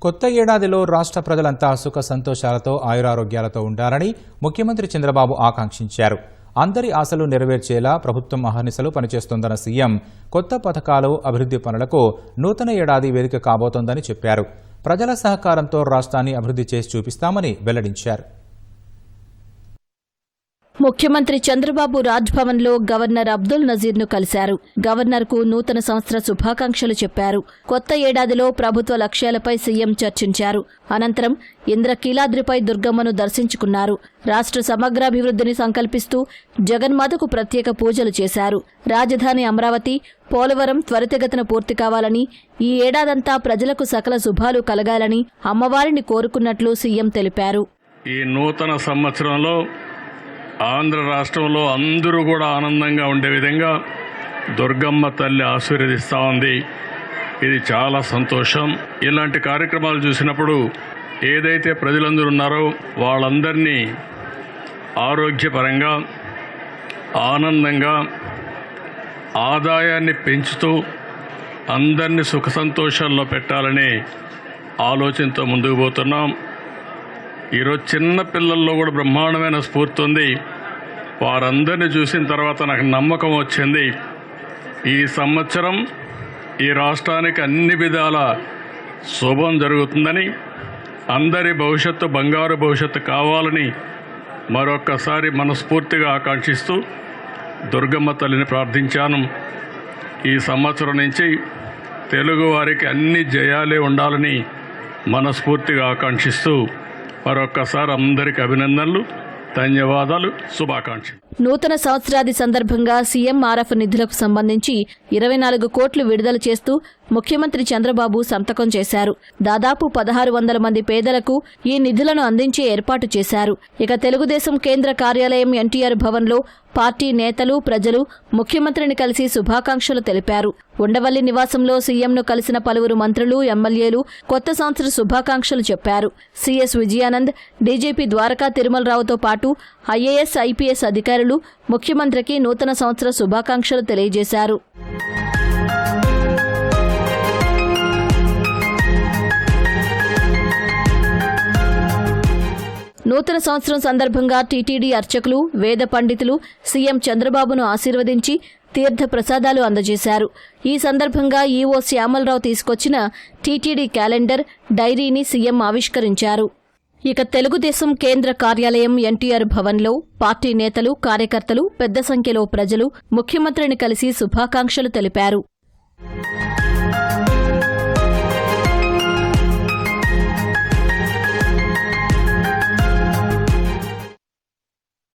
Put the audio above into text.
కొత్త ఏడాదిలో రాష్ట్ర ప్రజలంతా సుఖ సంతోషాలతో ఆయురారోగ్యాలతో ఉండాలని ముఖ్యమంత్రి చంద్రబాబు ఆకాంక్షించారు. అందరి ఆశలు నెరవేర్చేలా ప్రభుత్వం అహర్నిశలు పనిచేస్తోందన్న సీఎం కొత్త పథకాలు, అభివృద్ధి పనులకు నూతన ఏడాది వేదిక కాబోతోందని చెప్పారు. ప్రజల సహకారంతో రాష్ట్రాన్ని అభివృద్ధి చేసి చూపిస్తామని వెల్లడించారు. ముఖ్యమంత్రి చంద్రబాబు రాజ్భవన్లో గవర్నర్ అబ్దుల్ నజీర్ను కలిశారు. గవర్నర్కు నూతన సంవత్సర శుభాకాంక్షలు చెప్పారు. కొత్త ఏడాదిలో ప్రభుత్వ లక్ష్యాలపై సీఎం చర్చించారు. అనంతరం ఇంద్రకీలాద్రిపై దుర్గమ్మను దర్శించుకున్నారు. రాష్ట్ర సమగ్రాభివృద్ధిని సంకల్పిస్తూ జగన్మాతకు ప్రత్యేక పూజలు చేశారు. రాజధాని అమరావతి, పోలవరం త్వరితగతిన పూర్తి కావాలని, ఈ ఏడాదంతా ప్రజలకు సకల శుభాలు కలగాలని అమ్మవారిని కోరుకున్నట్లు సీఎం తెలిపారు. ఈ నూతన సంవత్సరంలో ఆంధ్ర రాష్ట్రంలో అందరూ కూడా ఆనందంగా ఉండే విధంగా దుర్గమ్మ తల్లి ఆశీర్వదిస్తూ ఉంది. ఇది చాలా సంతోషం. ఇలాంటి కార్యక్రమాలు చూసినప్పుడు ఏదైతే ప్రజలందరూ ఉన్నారో వాళ్ళందరినీ ఆరోగ్యపరంగా, ఆనందంగా, ఆదాయాన్ని పెంచుతూ అందరినీ సుఖ సంతోషాల్లో పెట్టాలనే ఆలోచనతో ముందుకు పోతున్నాం. ఈరోజు చిన్న పిల్లల్లో కూడా బ్రహ్మాండమైన స్ఫూర్తి ఉంది. వారందరినీ చూసిన తర్వాత నాకు నమ్మకం వచ్చింది, ఈ సంవత్సరం ఈ రాష్ట్రానికి అన్ని విధాల శుభం జరుగుతుందని, అందరి భవిష్యత్తు బంగారు భవిష్యత్తు కావాలని మరొక్కసారి మనస్ఫూర్తిగా ఆకాంక్షిస్తూ దుర్గమ్మ తల్లిని ప్రార్థించాను. ఈ సంవత్సరం నుంచి తెలుగువారికి అన్ని జయాలే ఉండాలని మనస్ఫూర్తిగా ఆకాంక్షిస్తూ మరొక్కసారి అందరికి అభినందనలు, ధన్యవాదాలు, శుభాకాంక్షలు. నూతన సంవత్సరాది సందర్భంగా సీఎంఆర్ఎఫ్ నిధులకు సంబంధించి 24 కోట్లు విడుదల చేస్తూ ముఖ్యమంత్రి చంద్రబాబు సంతకం చేశారు. దాదాపు 1600 మంది పేదలకు ఈ నిధులను అందించే ఏర్పాటు చేశారు. ఇక తెలుగుదేశం కేంద్ర కార్యాలయం ఎన్టీఆర్ భవన్లో పార్టీ నేతలు, ప్రజలు ముఖ్యమంత్రిని కలిసి శుభాకాంక్షలు తెలిపారు. ఉండవల్లి నివాసంలో సీఎంను కలిసిన పలువురు మంత్రులు, ఎమ్మెల్యేలు కొత్త సంవత్సర శుభాకాంక్షలు చెప్పారు. సీఎస్ విజయానంద్, డీజీపీ ద్వారకా తిరుమలరావుతో పాటు ఐఏఎస్, ఐపీఎస్ అధికారులు ముఖ్యమంత్రికి నూతన సంవత్సర శుభాకాంక్షలు తెలియజేశారు. నూతన సంవత్సరం సందర్భంగా టీటీడీ అర్చకులు, వేద పండితులు సీఎం చంద్రబాబును ఆశీర్వదించి తీర్థ ప్రసాదాలు అందజేశారు. ఈ సందర్భంగా ఈవో శ్యామలరావు తీసుకొచ్చిన టీటీడీ క్యాలెండర్, డైరీని సీఎం ఆవిష్కరించారు. ఇక తెలుగుదేశం కేంద్ర కార్యాలయం ఎన్టీఆర్ భవన్లో పార్టీ నేతలు, కార్యకర్తలు పెద్ద సంఖ్యలో ప్రజలు ముఖ్యమంత్రిని కలిసి శుభాకాంక్షలు తెలిపారు.